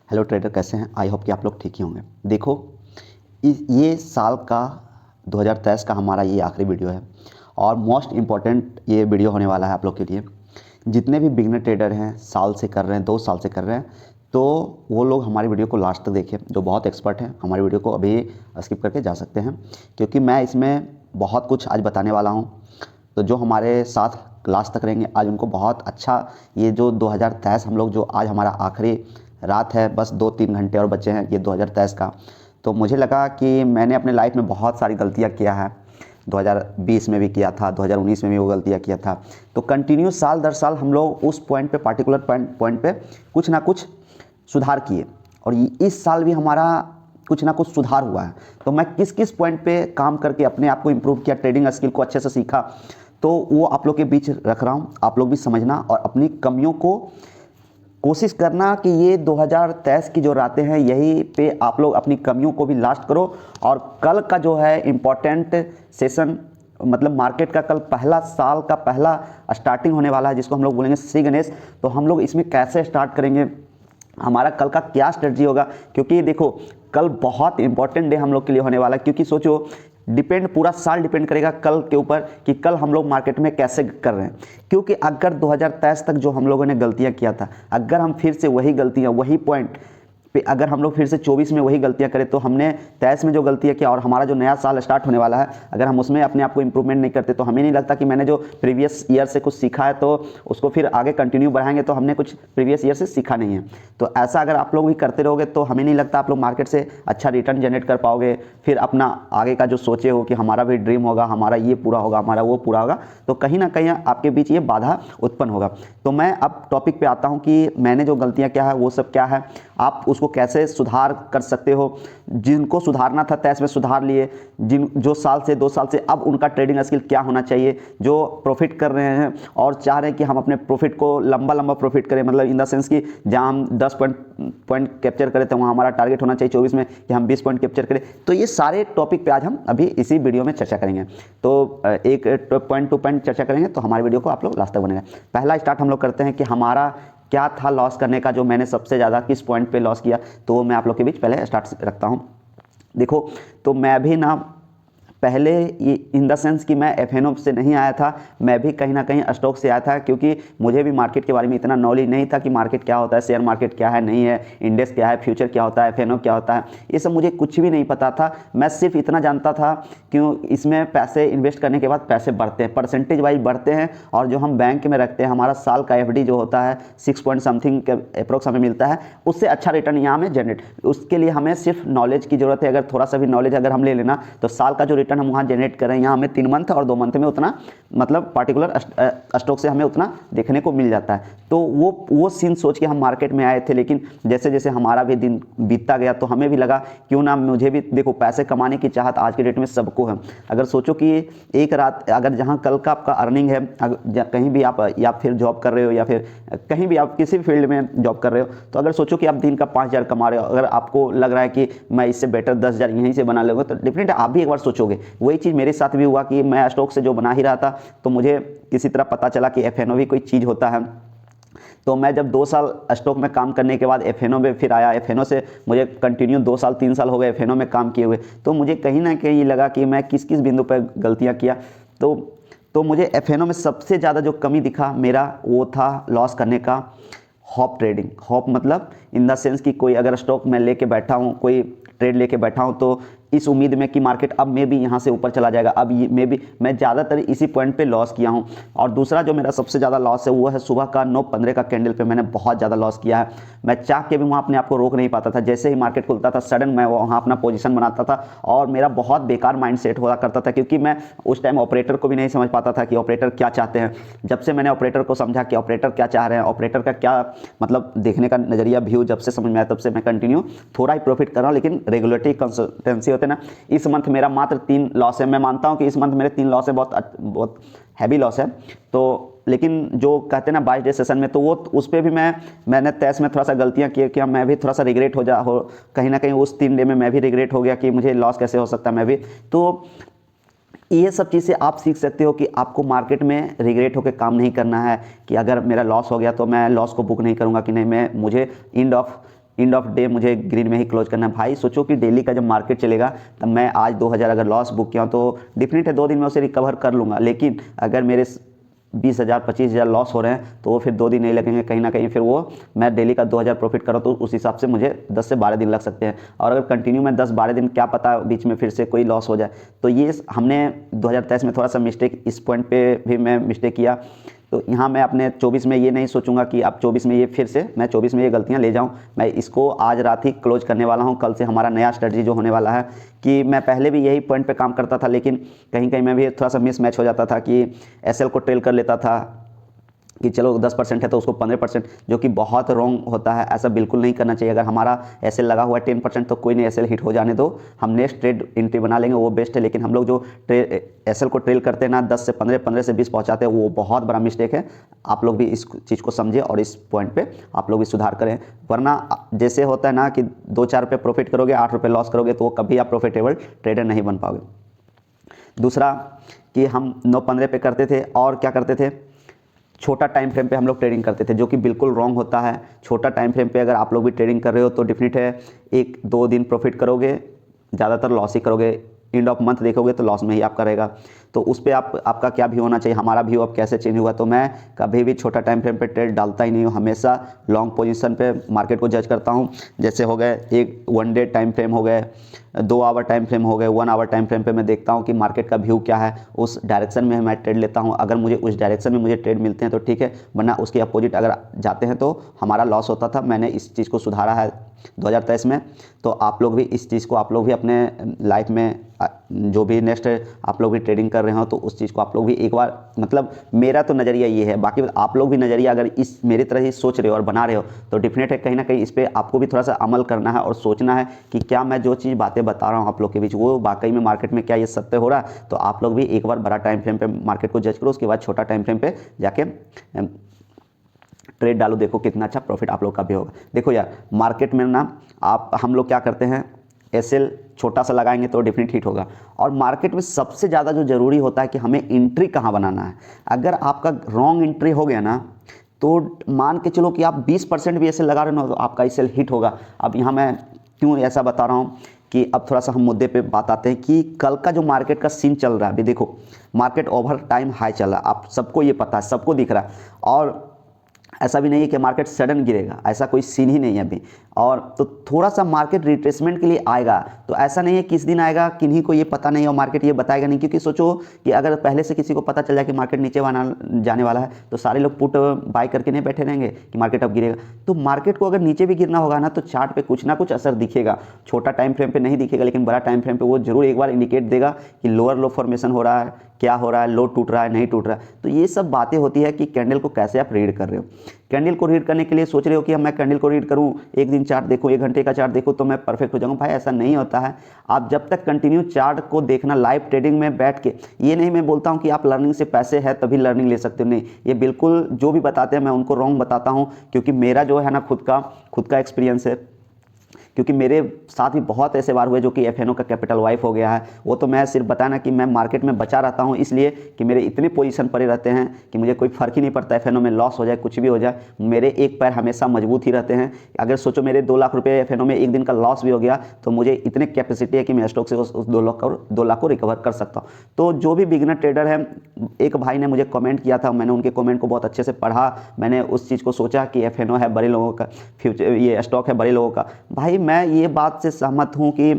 Hello trader, कैसे हैं? I hope कि आप लोग ठीक ही होंगे। देखो, ये साल का 2023 का हमारा ये आखिरी वीडियो है और मोस्ट इम्पॉर्टेंट ये वीडियो होने वाला है आप लोग के लिए। जितने भी बिगनर ट्रेडर हैं, साल से कर रहे हैं, 2 साल से कर रहे हैं, तो वो लोग हमारी वीडियो को लास्ट तक देखें। जो बहुत एक्सपर्ट हैं हमारी वीडियो को अभी स्किप करके जा सकते हैं, क्योंकि मैं इसमें बहुत कुछ आज बताने वाला हूँ। तो जो हमारे साथ लास्ट तक रहेंगे, आज उनको बहुत अच्छा ये जो 2023 हम लोग जो आज हमारा आखिरी रात है, बस 2-3 घंटे और बचे हैं ये 2023 का। तो मुझे लगा कि मैंने अपने लाइफ में बहुत सारी गलतियां किया है, 2020 में भी किया था, 2019 में भी वो गलतियां किया था। तो कंटिन्यू साल दर साल हम लोग उस पॉइंट पे, पार्टिकुलर पॉइंट पे कुछ ना कुछ सुधार किए, और इस साल भी हमारा कुछ ना कुछ सुधार हुआ है। तो मैं किस किस पॉइंट पे काम करके अपने आप को इम्प्रूव किया, ट्रेडिंग स्किल को अच्छे से सीखा, तो वो आप लोग के बीच रख रहा हूँ। आप लोग भी समझना और अपनी कमियों को कोशिश करना कि ये 2023 की जो रातें हैं यही पे आप लोग अपनी कमियों को भी लास्ट करो। और कल का जो है इम्पॉर्टेंट सेशन, मतलब मार्केट का कल पहला साल का पहला स्टार्टिंग होने वाला है, जिसको हम लोग बोलेंगे श्री गणेश। तो हम लोग इसमें कैसे स्टार्ट करेंगे, हमारा कल का क्या स्ट्रेटजी होगा, क्योंकि देखो कल बहुत इंपॉर्टेंट डे हम लोग के लिए होने वाला है। क्योंकि सोचो, पूरा साल डिपेंड करेगा कल के ऊपर कि कल हम लोग मार्केट में कैसे कर रहे हैं। क्योंकि अगर 2023 तक जो हम लोगों ने गलतियां किया था, अगर हम फिर से वही गलतियां, वही पॉइंट पे अगर हम लोग फिर से 24 में वही गलतियां करें, तो हमने 23 में जो गलतियां किया और हमारा जो नया साल स्टार्ट होने वाला है, अगर हम उसमें अपने आप को इंप्रूवमेंट नहीं करते, तो हमें नहीं लगता कि मैंने जो प्रीवियस ईयर से कुछ सीखा है तो उसको फिर आगे कंटिन्यू बढ़ाएंगे, तो हमने कुछ प्रीवियस ईयर से सीखा नहीं है। तो ऐसा अगर आप लोग भी करते रहोगे तो हमें नहीं लगता आप लोग मार्केट से अच्छा रिटर्न जनरेट कर पाओगे। फिर अपना आगे का जो सोचे हो कि हमारा भी ड्रीम होगा, हमारा ये पूरा होगा, हमारा वो पूरा होगा, तो कहीं ना कहीं आपके बीच ये बाधा उत्पन्न होगा। तो मैं अब टॉपिक पे आता हूँ कि मैंने जो गलतियाँ क्या है वो सब क्या है, आप उसको कैसे सुधार कर सकते हो। जिनको सुधारना था 23 में सुधार लिए, जो साल से 2 साल से, अब उनका ट्रेडिंग स्किल क्या होना चाहिए। जो प्रॉफिट कर रहे हैं और चाह रहे हैं कि हम अपने प्रॉफिट को लंबा प्रॉफिट करें, मतलब इन द सेंस कि जहां हम 10 पॉइंट कैप्चर करें तो वहां हमारा टारगेट होना चाहिए 24 में कि हम 20 पॉइंट कैप्चर करें। तो ये सारे टॉपिक पे आज हम अभी इसी वीडियो में चर्चा करेंगे। तो एक पॉइंट टू पॉइंट चर्चा करेंगे, तो हमारे वीडियो को आप लोग लास्ट तक बनेगा। पहला स्टार्ट हम लोग करते हैं कि हमारा क्या था लॉस करने का, जो मैंने सबसे ज़्यादा किस पॉइंट पे लॉस किया, तो मैं आप लोग के बीच पहले स्टार्ट रखता हूँ। देखो, तो मैं भी ना पहले ये इन द सेंस कि मैं एफएनओ से नहीं आया था, मैं भी कहीं ना कहीं स्टॉक से आया था, क्योंकि मुझे भी मार्केट के बारे में इतना नॉलेज नहीं था कि मार्केट क्या होता है, शेयर मार्केट क्या है, नहीं है, इंडेक्स क्या है, फ्यूचर क्या होता है, एफएनओ क्या होता है, ये सब मुझे कुछ भी नहीं पता था। मैं सिर्फ इतना जानता था क्यों इसमें पैसे इन्वेस्ट करने के बाद पैसे बढ़ते हैं, परसेंटेज वाइज बढ़ते हैं, और जो हम बैंक में रखते हैं, हमारा साल का एफडी जो होता है 6 पॉइंट समथिंग के अप्रोक्स हमें मिलता है, उससे अच्छा रिटर्न यहाँ में जनरेट। उसके लिए हमें सिर्फ नॉलेज की जरूरत है। अगर थोड़ा सा भी नॉलेज अगर हम ले लेना, तो साल का जो रिटर्न हम वहाँ जनरेट करें, यहाँ हमें 3 मंथ और 2 मंथ में उतना, मतलब पार्टिकुलर स्टॉक से हमें उतना देखने को मिल जाता है। तो वो सीन सोच के हम मार्केट में आए थे। लेकिन जैसे जैसे हमारा भी दिन बीतता गया, तो हमें भी लगा क्यों ना, मुझे भी देखो पैसे कमाने की चाहत आज के डेट में सबको है। अगर सोचो कि एक रात, अगर जहाँ कल का आपका अर्निंग है, कहीं भी आप या फिर जॉब कर रहे हो या फिर कहीं भी आप किसी भी फील्ड में जॉब कर रहे हो, तो अगर सोचो कि आप दिन का 5,000 कमा रहे हो, अगर आपको लग रहा है कि मैं इससे बेटर 10,000 यहीं से बना लूँगा, तो डेफिनेटली आप भी एक बार सोचोगे। वही चीज़ मेरे साथ भी हुआ कि मैं स्टॉक से जो बना ही रहा था, तो मुझे किसी तरह पता चला कि एफएनओ भी कोई चीज़ होता है। तो मैं जब 2 साल स्टॉक में काम करने के बाद एफएनओ में फिर आया, एफएनओ से मुझे कंटिन्यू 2 साल 3 साल हो गए एफएनओ में काम किए हुए, तो मुझे कहीं ना कहीं लगा कि मैं किस किस बिंदु पर गलतियां किया। तो मुझे एफएनओ में सबसे ज़्यादा जो कमी दिखा मेरा, वो था लॉस करने का हॉप ट्रेडिंग। हॉप मतलब इन द सेंस कि कोई अगर स्टॉक मैं लेके बैठा हूँ, कोई ट्रेड लेके बैठा हूँ, तो इस उम्मीद में कि मार्केट अब मे भी यहाँ से ऊपर चला जाएगा, अब ये मे भी, मैं ज़्यादातर इसी पॉइंट पे लॉस किया हूँ। और दूसरा जो मेरा सबसे ज़्यादा लॉस है वो है सुबह का 9:15 का कैंडल पे मैंने बहुत ज़्यादा लॉस किया है। मैं चाह के भी वहाँ अपने आप को रोक नहीं पाता था, जैसे ही मार्केट खुलता था सडन मैं वहाँ अपना पोजीशन बनाता था, और मेरा बहुत बेकार माइंड सेट हुआ करता था, क्योंकि मैं उस टाइम ऑपरेटर को भी नहीं समझ पाता था कि ऑपरेटर क्या चाहते हैं। जब से मैंने ऑपरेटर को समझा कि ऑपरेटर क्या चाह रहे हैं, ऑपरेटर का क्या मतलब देखने का नज़रिया, व्यू जब से समझ में आया, तब से मैं कंटिन्यू थोड़ा ही प्रॉफिट कर रहा हूँ। लेकिन रेगुलेटरी कंसिस्टेंसी होते ना, इस मंथ मेरा मात्र 3 लॉस है। मैं मानता हूं कि इस मंथ मेरे 3 लॉस है, बहुत हैवी लॉस है। तो लेकिन जो कहते हैं ना 22 डे सेशन में, तो वो उस पर भी मैंने 23 में थोड़ा सा गलतियां की कि मैं भी थोड़ा सा रिग्रेट हो कहीं ना कहीं उस 3 डे में मैं भी रिग्रेट हो गया कि मुझे लॉस कैसे हो सकता है, मैं भी। तो ये सब चीज़ें आप सीख सकते हो कि आपको मार्केट में रिग्रेट होकर काम नहीं करना है, कि अगर मेरा लॉस हो गया तो मैं लॉस को बुक नहीं करूंगा, कि नहीं, मुझे end of end of day मुझे ग्रीन में ही क्लोज करना है। भाई सोचो कि डेली का जब मार्केट चलेगा तब मैं आज 2000 अगर लॉस बुक किया तो डिफिनेट है 2 दिन में उसे रिकवर कर लूँगा, लेकिन अगर मेरे 20,000 25,000 लॉस हो रहे हैं तो वो फिर 2 दिन नहीं लगेंगे, कहीं ना कहीं फिर वो मैं डेली का 2000 प्रॉफिट करूँ तो उस हिसाब से मुझे 10 से 12 दिन लग सकते हैं। और अगर कंटिन्यू मैं 10-12 दिन, क्या पता बीच में फिर से कोई लॉस हो जाए। तो ये हमने 2023 में थोड़ा सा मिस्टेक, इस पॉइंट पे भी मैं मिस्टेक किया। तो यहाँ मैं अपने 24 में ये नहीं सोचूंगा कि अब 24 में ये फिर से मैं 24 में ये गलतियाँ ले जाऊँ। मैं इसको आज रात ही क्लोज करने वाला हूँ। कल से हमारा नया स्ट्रेटजी जो होने वाला है कि मैं पहले भी यही पॉइंट पे काम करता था, लेकिन कहीं कहीं मैं भी थोड़ा सा मिसमैच हो जाता था कि एसएल को ट्रेल कर लेता था कि चलो 10% है तो उसको 15%, जो कि बहुत रॉन्ग होता है। ऐसा बिल्कुल नहीं करना चाहिए। अगर हमारा एसएल लगा हुआ है 10% तो कोई नहीं, एसएल हिट हो जाने दो, हम नेक्स्ट ट्रेड एंट्री बना लेंगे, वो बेस्ट है। लेकिन हम लोग जो एसएल को ट्रेल करते हैं ना, 10 से 15, 15 से 20 पहुंचाते हैं, वो बहुत बड़ा मिस्टेक है। आप लोग भी इस चीज़ को समझे और इस पॉइंट पर आप लोग भी सुधार करें, वरना जैसे होता है ना कि 2-4 रुपये प्रॉफिट करोगे, 8 रुपये लॉस करोगे, तो वो कभी आप प्रॉफिटेबल ट्रेडर नहीं बन पाओगे। दूसरा कि हम 9-15 पे करते थे और क्या करते थे, छोटा टाइम फ्रेम पे हम लोग ट्रेडिंग करते थे, जो कि बिल्कुल रॉन्ग होता है। छोटा टाइम फ्रेम पे अगर आप लोग भी ट्रेडिंग कर रहे हो तो डिफिनिट है 1-2 दिन प्रॉफिट करोगे, ज़्यादातर लॉस ही करोगे। एंड ऑफ मंथ देखोगे तो लॉस में ही आपका रहेगा। तो उस पर आपका क्या व्यू होना चाहिए, हमारा व्यू अब कैसे चेंज हुआ। तो मैं कभी भी छोटा टाइम फ्रेम पे ट्रेड डालता ही नहीं हूँ, हमेशा लॉन्ग पोजीशन पे मार्केट को जज करता हूँ। जैसे हो गए एक 1 डे टाइम फ्रेम हो गए, 2 आवर टाइम फ्रेम हो गए, 1 आवर टाइम फ्रेम पे मैं देखता हूँ कि मार्केट का व्यू क्या है, उस डायरेक्शन में मैं ट्रेड लेता हूँ। अगर मुझे उस डायरेक्शन में मुझे ट्रेड मिलते हैं तो ठीक है, वरना उसके अपोजिट अगर जाते हैं तो हमारा लॉस होता था। मैंने इस चीज़ को सुधारा है 2023 में। तो आप लोग भी इस चीज़ को, आप लोग भी अपने लाइफ में जो भी नेक्स्ट आप लोग भी ट्रेडिंग कर रहे हो तो उस चीज़ को आप लोग भी एक बार, मतलब मेरा तो नज़रिया ये है, बाकी आप लोग भी नज़रिया अगर इस मेरी तरह ही सोच रहे हो और बना रहे हो तो डिफिनेट है कहीं ना कहीं इस पर आपको भी थोड़ा सा अमल करना है और सोचना है कि क्या मैं जो चीज़ बातें बता रहा हूँ आप लोग के बीच वो वाकई में मार्केट में क्या ये सत्य हो रहा है। तो आप लोग भी एक बार बड़ा टाइम फ्रेम पे मार्केट को जज करो, उसके बाद छोटा टाइम फ्रेम पे जाके ट्रेड डालो, देखो कितना अच्छा प्रॉफिट आप लोग का भी होगा। देखो यार, मार्केट में ना हम लोग क्या करते हैं, एसएल छोटा सा लगाएंगे तो डिफिनेट हिट होगा। और मार्केट में सबसे ज़्यादा जो ज़रूरी होता है कि हमें एंट्री कहाँ बनाना है। अगर आपका रॉन्ग एंट्री हो गया ना तो मान के चलो कि आप 20% भी एसएल लगा रहे हो तो आपका एसएल हिट होगा। अब यहाँ मैं क्यों ऐसा बता रहा हूँ कि अब थोड़ा सा हम मुद्दे पे बात आते हैं कि कल का जो मार्केट का सीन चल रहा है। अभी देखो मार्केट ओवर टाइम हाई चल रहा है, आप सबको ये पता है, सबको दिख रहा है। और ऐसा भी नहीं है कि मार्केट सडन गिरेगा, ऐसा कोई सीन ही नहीं है अभी। और तो थोड़ा सा मार्केट रिट्रेसमेंट के लिए आएगा, तो ऐसा नहीं है किस दिन आएगा किन्हीं को ये पता नहीं, और मार्केट ये बताएगा नहीं। क्योंकि सोचो कि अगर पहले से किसी को पता चल जाए कि मार्केट नीचे जाने वाला है तो सारे लोग पुट बाय करके नहीं बैठे रहेंगे कि मार्केट अब गिरेगा। तो मार्केट को अगर नीचे भी गिरना होगा ना तो चार्ट पे कुछ ना कुछ असर दिखेगा। छोटा टाइम फ्रेम पे नहीं दिखेगा, लेकिन बड़ा टाइम फ्रेम पे वो जरूर एक बार इंडिकेट देगा कि लोअर लो फॉर्मेशन हो रहा है, क्या हो रहा है, लो टूट रहा है, नहीं टूट रहा है। तो ये सब बातें होती है कि कैंडल को कैसे आप रीड कर रहे हो। कैंडल को रीड करने के लिए सोच रहे हो कि मैं कैंडल को रीड करूं, एक दिन चार्ट देखो, 1 घंटे का चार्ट देखो तो मैं परफेक्ट हो जाऊंगा। भाई ऐसा नहीं होता है। आप जब तक कंटिन्यू चार्ट को देखना लाइव ट्रेडिंग में बैठ के, ये नहीं मैं बोलता हूं कि आप लर्निंग से पैसे है तभी लर्निंग ले सकते हो, नहीं, ये बिल्कुल जो भी बताते हैं मैं उनको रॉन्ग बताता हूं। क्योंकि मेरा जो है ना खुद का एक्सपीरियंस है, क्योंकि मेरे साथ भी बहुत ऐसे बार हुए जो कि एफएनओ का कैपिटल वाइफ हो गया है। वो तो मैं सिर्फ बताना कि मैं मार्केट में बचा रहता हूँ इसलिए कि मेरे इतने पोजीशन पड़े रहते हैं कि मुझे कोई फ़र्क ही नहीं पड़ता, एफएनओ में लॉस हो जाए कुछ भी हो जाए, मेरे एक पैर हमेशा मजबूत ही रहते हैं। अगर सोचो मेरे 2 लाख रुपये एफएनओ में एक दिन का लॉस भी हो गया तो मुझे इतने कैपेसिटी है कि मैं स्टॉक से उस 2 लाख को रिकवर कर सकता हूँ। तो जो भी बिगिनर ट्रेडर है, एक भाई ने मुझे कमेंट किया था, मैंने उनके कमेंट को बहुत अच्छे से पढ़ा, मैंने उस चीज़ को सोचा कि एफएनओ है बड़े लोगों का, फ्यूचर ये स्टॉक है बड़े लोगों का। भाई मैं ये बात से सहमत हूं कि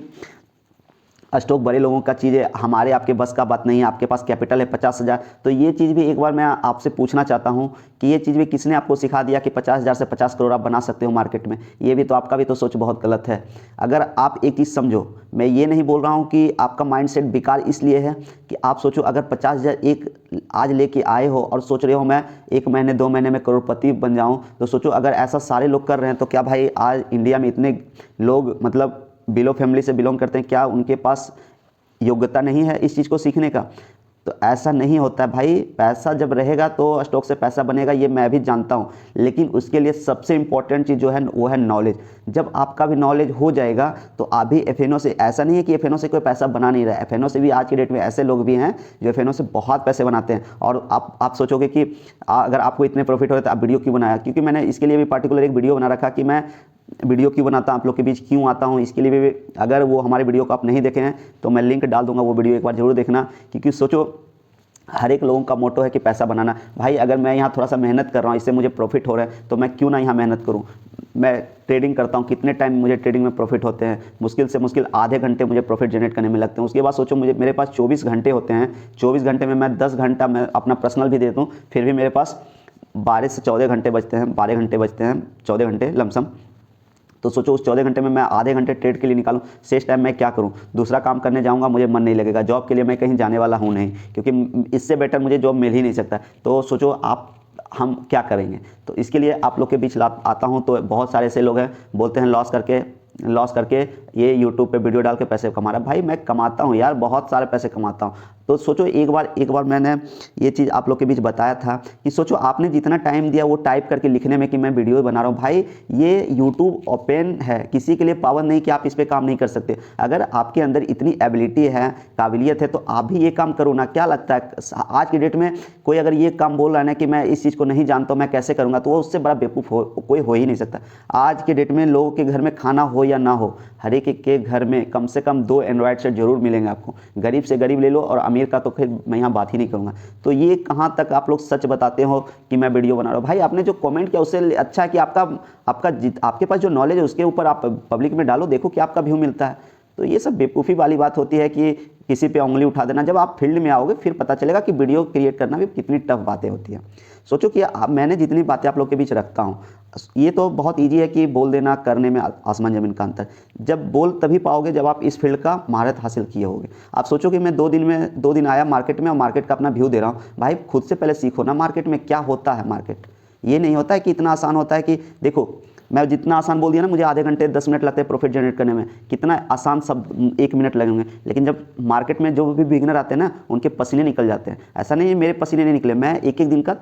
स्टॉक बड़े लोगों का चीज़ है, हमारे आपके बस का बात नहीं है। आपके पास कैपिटल है 50,000, तो ये चीज़ भी एक बार मैं आपसे पूछना चाहता हूं कि ये चीज़ भी किसने आपको सिखा दिया कि 50,000 से 50 करोड़ आप बना सकते हो मार्केट में। ये भी तो आपका भी तो सोच बहुत गलत है। अगर आप एक चीज़ समझो, मैं ये नहीं बोल रहा हूँ कि आपका माइंडसेट बेकार इसलिए है कि आप सोचो अगर 50,000 एक आज लेके आए हो और सोच रहे हो मैं 1 महीने 2 महीने में करोड़पति बन जाऊँ, तो सोचो अगर ऐसा सारे लोग कर रहे हैं तो क्या भाई आज इंडिया में इतने लोग मतलब बिलो फैमिली से बिलोंग करते हैं, क्या उनके पास योग्यता नहीं है इस चीज़ को सीखने का? तो ऐसा नहीं होता है भाई। पैसा जब रहेगा तो स्टॉक से पैसा बनेगा, ये मैं भी जानता हूँ, लेकिन उसके लिए सबसे इंपॉर्टेंट चीज़ जो है वो है नॉलेज। जब आपका भी नॉलेज हो जाएगा तो आप भी एफएनओ से, ऐसा नहीं है कि एफएनओ से कोई पैसा बना नहीं रहा है, एफएनओ से भी आज की डेट में ऐसे लोग भी हैं जो एफएनओ से बहुत पैसे बनाते हैं। और आप सोचोगे कि अगर आपको इतने प्रॉफिट हो रहे तो आप वीडियो क्यों बनाया, क्योंकि मैंने इसके लिए भी पार्टिकुलर एक वीडियो बना रखा कि मैं वीडियो क्यों बनाता हूँ, आप लोग के बीच क्यों आता हूँ, इसके लिए भी अगर वो हमारे वीडियो को आप नहीं देखे हैं तो मैं लिंक डाल दूंगा, वो वीडियो एक बार जरूर देखना। क्योंकि सोचो हर एक लोगों का मोटो है कि पैसा बनाना। भाई अगर मैं यहाँ थोड़ा सा मेहनत कर रहा हूँ, इससे मुझे प्रॉफिट हो रहा है, तो मैं क्यों ना यहाँ मेहनत करूँ। मैं ट्रेडिंग करता हूँ, कितने टाइम मुझे ट्रेडिंग में प्रॉफिट होते हैं, मुश्किल से मुश्किल आधे घंटे मुझे प्रॉफिट जनरेट करने में लगते हैं। उसके बाद सोचो मेरे पास 24 घंटे होते हैं, 24 घंटे में मैं 10 घंटा मैं अपना पर्सनल भी देता हूँ, फिर भी मेरे पास 12 से 14 घंटे बचते हैं, 12 घंटे बचते हैं, 14 घंटे लमसम। तो सोचो उस 14 घंटे में मैं आधे घंटे ट्रेड के लिए निकालूं, शेष टाइम मैं क्या करूं, दूसरा काम करने जाऊंगा, मुझे मन नहीं लगेगा, जॉब के लिए मैं कहीं जाने वाला हूं नहीं, क्योंकि इससे बेटर मुझे जॉब मिल ही नहीं सकता। तो सोचो हम क्या करेंगे। तो इसके लिए आप लोग के बीच आता हूं। तो बहुत सारे ऐसे लोग हैं बोलते हैं लॉस करके ये यूट्यूब पे वीडियो डाल के पैसे कमा रहा है। भाई मैं कमाता हूँ यार, बहुत सारे पैसे कमाता हूँ। तो सोचो एक बार मैंने ये चीज़ आप लोग के बीच बताया था कि सोचो आपने जितना टाइम दिया वो टाइप करके लिखने में कि मैं वीडियो बना रहा हूँ। भाई ये यूट्यूब ओपन है, किसी के लिए पाबंद नहीं कि आप इस पर काम नहीं कर सकते। अगर आपके अंदर इतनी एबिलिटी है, काबिलियत है, तो आप भी ये काम करो ना। क्या लगता है आज की डेट में कोई अगर ये काम बोल रहा है ना कि मैं इस चीज़ को नहीं जानता हूँ, मैं कैसे करूँगा, तो वो उससे बड़ा बेवकूफ़ कोई हो ही नहीं सकता। आज के डेट में लोगों के घर में खाना हो या ना हो, हर एक के घर में कम से कम 2 एंड्रॉयड सेट जरूर मिलेंगे आपको। गरीब से गरीब ले लो, और अमीर का तो फिर मैं यहाँ बात ही नहीं करूँगा। तो ये कहाँ तक आप लोग सच बताते हो कि मैं वीडियो बना रहा हूँ। भाई आपने जो कमेंट किया उससे अच्छा है कि आपके पास जो नॉलेज है उसके ऊपर आप पब्लिक में डालो, देखो कि आपका व्यू मिलता है। तो ये सब बेवकूफ़ी वाली बात होती है कि किसी पे उंगली उठा देना। जब आप फील्ड में आओगे फिर पता चलेगा कि वीडियो क्रिएट करना भी कितनी टफ बातें होती हैं। सोचो कि मैंने जितनी बातें आप लोग के बीच रखता हूँ, ये तो बहुत ईजी है कि बोल देना, करने में आसमान ज़मीन का अंतर। जब बोल तभी पाओगे जब आप इस फील्ड का महारत हासिल किए होगे। आप सोचो कि मैं 2 दिन आया मार्केट में और मार्केट का अपना व्यू दे रहा हूँ। भाई खुद से पहले सीखो ना मार्केट में क्या होता है। मार्केट ये नहीं होता है कि इतना आसान होता है कि देखो मैं जितना आसान बोल दिया ना, मुझे आधे घंटे 10 मिनट लगते हैं प्रॉफिट जनरेट करने में, कितना आसान सब 1 मिनट लगेंगे। लेकिन जब मार्केट में जो भी बिगिनर आते हैं ना, उनके पसीने निकल जाते हैं। ऐसा नहीं है मेरे पसीने नहीं निकले, मैं एक दिन का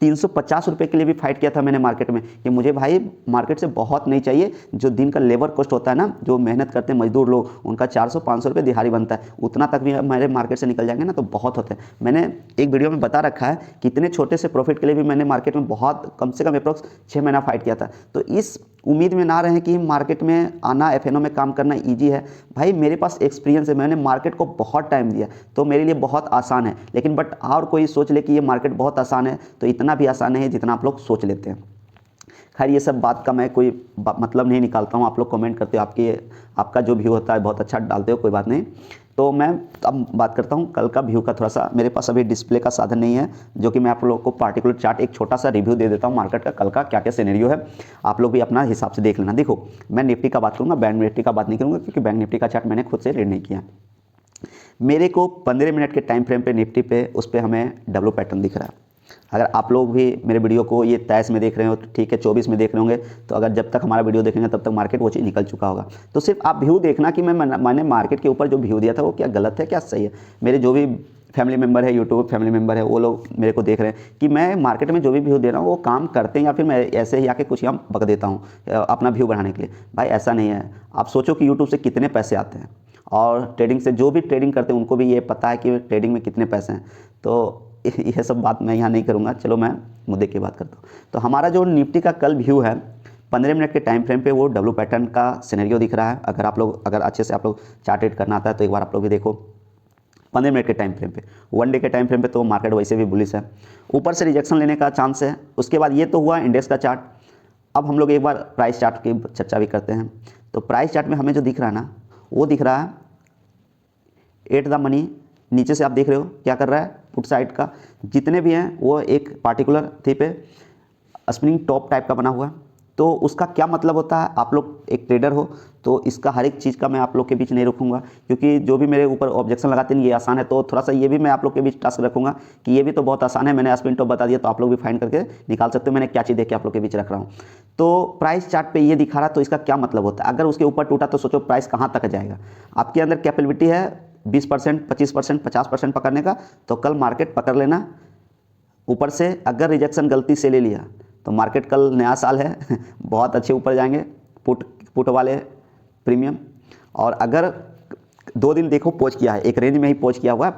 350 रुपये के लिए भी फाइट किया था मैंने मार्केट में कि मुझे भाई मार्केट से बहुत नहीं चाहिए। जो दिन का लेबर कॉस्ट होता है ना, जो मेहनत करते हैं मजदूर लोग, उनका 400-500 रुपये दिहाड़ी बनता है, उतना तक भी मेरे मार्केट से निकल जाएंगे ना तो बहुत होते हैं। मैंने एक वीडियो में बता रखा है कि इतने छोटे से प्रॉफिट के लिए भी मैंने मार्केट में बहुत कम से कम अप्रॉक्स 6 महीना फाइट किया था। तो इस उम्मीद में ना रहें कि मार्केट में आना, एफएनओ में काम करना ईजी है। भाई मेरे पास एक्सपीरियंस है, मैंने मार्केट को बहुत टाइम दिया, तो मेरे लिए बहुत आसान है। लेकिन बट और कोई सोच ले कि ये मार्केट बहुत आसान है, तो इतना भी आसान नहीं है जितना आप लोग सोच लेते हैं। खैर ये सब बात का मैं कोई मतलब नहीं निकालता हूँ। आप लोग कमेंट करते हो, आपका जो व्यू होता है बहुत अच्छा डालते हो, कोई बात नहीं। तो मैं अब बात करता हूँ कल का व्यू का। थोड़ा सा मेरे पास अभी डिस्प्ले का साधन नहीं है, जो कि मैं आप लोगों को पार्टिकुलर चार्ट एक छोटा सा रिव्यू दे देता हूँ मार्केट का, कल का क्या क्या सिनेरियो है। आप लोग भी अपना हिसाब से देख लेना। देखो मैं निफ्टी का बात करूँगा, बैंक निफ्टी का बात नहीं करूँगा, क्योंकि बैंक निफ्टी का चार्ट मैंने खुद से रीड नहीं किया। मेरे को 15 मिनट के टाइम फ्रेम पे निफ्टी पे उस पर हमें डब्ल्यू पैटर्न दिख रहा है। अगर आप लोग भी मेरे वीडियो को ये 23 में देख रहे हो तो ठीक है, 24 में देख रहे होंगे, तो अगर जब तक हमारा वीडियो देखेंगे तब तक मार्केट वो चीज़ निकल चुका होगा। तो सिर्फ आप व्यू देखना कि मैंने मार्केट के ऊपर जो व्यू दिया था वो क्या गलत है क्या सही है। मेरे जो भी फैमिली मेम्बर है, यूट्यूब फैमिली मेम्बर है, वो लोग मेरे को देख रहे हैं कि मैं मार्केट में जो भी व्यू दे रहा हूँ वो काम करते हैं या फिर मैं ऐसे ही आके कुछ यहाँ बक देता हूँ अपना व्यू बढ़ाने के लिए। भाई ऐसा नहीं है। आप सोचो कि यूट्यूब से कितने पैसे आते हैं, और ट्रेडिंग से जो भी ट्रेडिंग करते हैं उनको भी ये पता है कि ट्रेडिंग में कितने पैसे हैं। तो यह सब बात मैं यहाँ नहीं करूँगा। चलो मैं मुद्दे की बात करता हूँ। तो हमारा जो निफ्टी का कल व्यू है 15 मिनट के टाइम फ्रेम पे, वो डब्ल्यू पैटर्न का सिनेरियो दिख रहा है। अगर अच्छे से आप लोग चार्ट रेट करना आता है तो एक बार आप लोग भी देखो 15 मिनट के टाइम फ्रेम पे। 1 डे के टाइम फ्रेम पे तो मार्केट वैसे भी बुलिश है, ऊपर से रिजेक्शन लेने का चांस है। उसके बाद ये तो हुआ इंडेक्स का चार्ट। अब हम लोग एक बार प्राइस चार्ट की चर्चा भी करते हैं। तो प्राइस चार्ट में हमें जो दिख रहा है ना, वो दिख रहा है एट द मनी। नीचे से आप देख रहे हो क्या कर रहा है, पुट साइड का जितने भी हैं वो एक पार्टिकुलर थी पे स्प्रिंग टॉप टाइप का बना हुआ है। तो उसका क्या मतलब होता है, आप लोग एक ट्रेडर हो तो इसका हर एक चीज़ का मैं आप लोग के बीच नहीं रखूँगा, क्योंकि जो भी मेरे ऊपर ऑब्जेक्शन लगाते हैं ये आसान है, तो थोड़ा सा ये भी मैं आप लोग के बीच टास्क रखूँगा कि ये भी तो बहुत आसान है। मैंने स्प्रिंग टॉप बता दिया तो आप लोग भी फाइंड करके निकाल सकते हो मैंने क्या चीज़ देख के आप लोग के बीच रख रहा हूँ। तो प्राइस चार्ट पे ये दिखा रहा, तो इसका क्या मतलब होता है। अगर उसके ऊपर टूटा तो सोचो प्राइस कहाँ तक जाएगा। आपके अंदर कैपेबिलिटी है 20%, 25%, 50% पकड़ने का, तो कल मार्केट पकड़ लेना ऊपर से। अगर रिजेक्शन गलती से ले लिया तो मार्केट कल नया साल है बहुत अच्छे ऊपर जाएंगे पुट वाले प्रीमियम। और अगर 2 दिन देखो पोज किया है, एक रेंज में ही पोज किया हुआ है,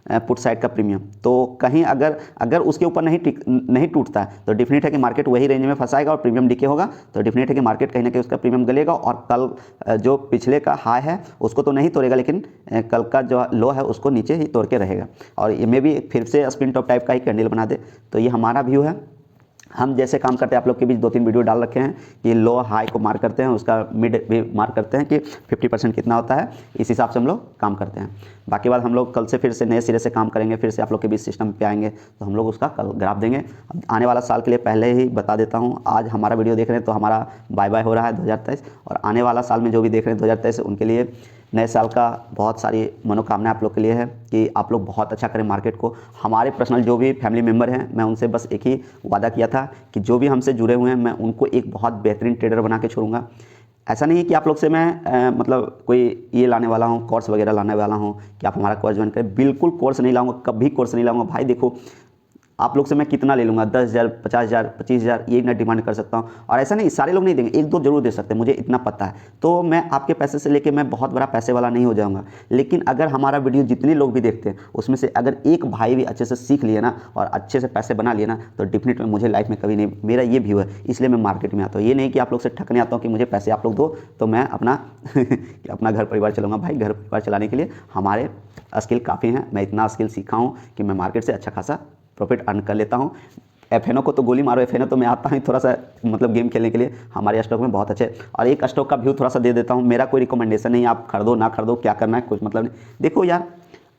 पुट साइड का प्रीमियम, तो कहीं अगर उसके ऊपर नहीं टूटता है तो डेफिनेट है कि मार्केट वही रेंज में फंसाएगा और प्रीमियम डिके होगा, तो डेफिनेट है कि मार्केट कहीं ना कहीं उसका प्रीमियम गलेगा और कल जो पिछले का हाई है उसको तो नहीं तोड़ेगा, लेकिन कल का जो लो है उसको नीचे ही तोड़ के रहेगा और ये में भी फिर से स्पिन टॉप टाइप का ही कैंडल बना दे। तो ये हमारा व्यू है। हम जैसे काम करते हैं आप लोग के बीच 2-3 वीडियो डाल रखे हैं कि लो हाई को मार्क करते हैं, उसका मिड भी मार्क करते हैं कि 50% कितना होता है, इस हिसाब से हम लोग काम करते हैं। बाकी बात हम लोग कल से फिर से नए सिरे से काम करेंगे, फिर से आप लोग के बीच सिस्टम पे आएंगे तो हम लोग उसका कल ग्राफ देंगे। अब आने वाला साल के लिए पहले ही बता देता हूँ, आज हमारा वीडियो देख रहे हैं तो हमारा बाय बाय हो रहा है 2023, और आने वाला साल में जो भी देख रहे हैं 2023 उनके लिए नए साल का बहुत सारी मनोकामना आप लोग के लिए है कि आप लोग बहुत अच्छा करें मार्केट को। हमारे पर्सनल जो भी फैमिली मेम्बर हैं, मैं उनसे बस एक ही वादा किया था कि जो भी हमसे जुड़े हुए हैं मैं उनको एक बहुत बेहतरीन ट्रेडर बना के छोड़ूंगा। ऐसा नहीं है कि आप लोग से मैं मतलब कोई ये लाने वाला हूँ, कोर्स वगैरह लाने वाला हूँ कि आप हमारा कोर्स ज्वाइन करें, बिल्कुल कोर्स नहीं लाऊंगा, कभी कोर्स नहीं लाऊंगा। भाई देखो आप लोग से मैं कितना ले लूँगा, 10,000, 50,000, 25,000 ये ना डिमांड कर सकता हूँ, और ऐसा नहीं सारे लोग नहीं देंगे, 1-2 जरूर दे सकते हैं, मुझे इतना पता है। तो मैं आपके पैसे से लेके मैं बहुत बड़ा पैसे वाला नहीं हो जाऊँगा, लेकिन अगर हमारा वीडियो जितने लोग भी देखते हैं उसमें से अगर एक भाई भी अच्छे से सीख लिए ना और अच्छे से पैसे बना लिए ना तो डेफिनेट में मुझे लाइफ में कभी नहीं, मेरा ये व्यू है, इसलिए मैं मार्केट में आता हूँ। ये नहीं कि आप लोग से ठगने आता हूँ कि मुझे पैसे आप लोग दो तो मैं अपना अपना घर परिवार चलाऊँगा। भाई घर परिवार चलाने के लिए हमारे स्किल काफ़ी हैं, मैं इतना स्किल सीखा हूँ कि मैं मार्केट से अच्छा खासा प्रॉफिट अर्न कर लेता हूँ। एफएनओ को तो गोली मारो, एफएनओ तो मैं आता हूँ थोड़ा सा मतलब गेम खेलने के लिए, हमारे स्टॉक में बहुत अच्छे। और एक स्टॉक का व्यू थोड़ा सा दे देता हूँ, मेरा कोई रिकमेंडेशन नहीं, आप खरीदो ना खरीदो क्या करना है कुछ मतलब नहीं। देखो यार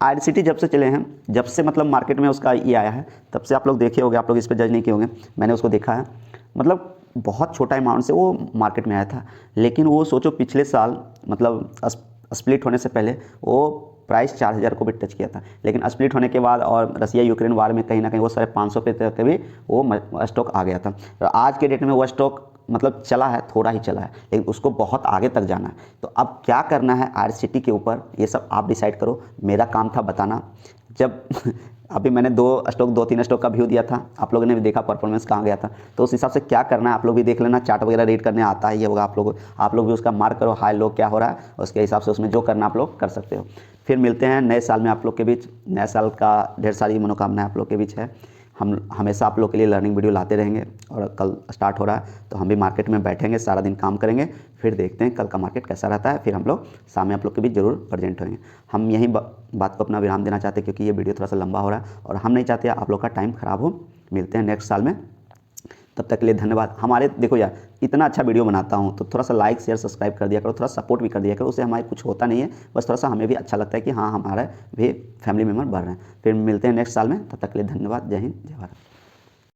आईआरसीटी जब से चले हैं, जब से मतलब मार्केट में उसका ये आया है तब से आप लोग देखे होंगे, आप लोग इस पर जज नहीं किए होंगे, मैंने उसको देखा है। मतलब बहुत छोटा अमाउंट से वो मार्केट में आया था, लेकिन वो सोचो पिछले साल मतलब स्प्लिट होने से पहले वो प्राइस 4,000 को भी टच किया था, लेकिन स्प्लिट होने के बाद और रसिया यूक्रेन वार में कहीं ना कहीं वो 550 पे तक भी वो स्टॉक आ गया था। तो आज के डेट में वो स्टॉक मतलब चला है, थोड़ा ही चला है, लेकिन उसको बहुत आगे तक जाना है। तो अब क्या करना है आईआरसीटी के ऊपर ये सब आप डिसाइड करो, मेरा काम था बताना। जब अभी मैंने 2-3 स्टॉक का व्यू दिया था, आप लोगों ने भी देखा परफॉर्मेंस कहाँ गया था, तो उस हिसाब से क्या करना है आप लोग भी देख लेना। चार्ट वगैरह रीड करने आता ही होगा आप लोग भी उसका मार्क करो, हाई लो क्या हो रहा है, उसके हिसाब से उसमें जो करना आप लोग कर सकते हो। फिर मिलते हैं नए साल में आप लोग के बीच। नए साल का ढेर सारी मनोकामनाएं आप लोग के बीच है। हम हमेशा आप लोग के लिए लर्निंग वीडियो लाते रहेंगे, और कल स्टार्ट हो रहा है तो हम भी मार्केट में बैठेंगे, सारा दिन काम करेंगे, फिर देखते हैं कल का मार्केट कैसा रहता है, फिर हम लोग सामने आप लोग के बीच जरूर प्रेजेंट होंगे। हम यही बात को अपना विराम देना चाहते हैं क्योंकि ये वीडियो थोड़ा सा लंबा हो रहा है और हम नहीं चाहते आप लोग का टाइम ख़राब हो। मिलते हैं नेक्स्ट साल में, तब तक के लिए धन्यवाद। हमारे देखो यार इतना अच्छा वीडियो बनाता हूँ तो थोड़ा सा लाइक शेयर सब्सक्राइब कर दिया करो, थोड़ा सपोर्ट भी कर दिया करो, उससे हमारे कुछ होता नहीं है, बस थोड़ा सा हमें भी अच्छा लगता है कि हाँ हमारा भी फैमिली मेम्बर बढ़ रहे हैं। फिर मिलते हैं नेक्स्ट साल में, तब तक के लिए धन्यवाद। जय हिंद, जय भारत।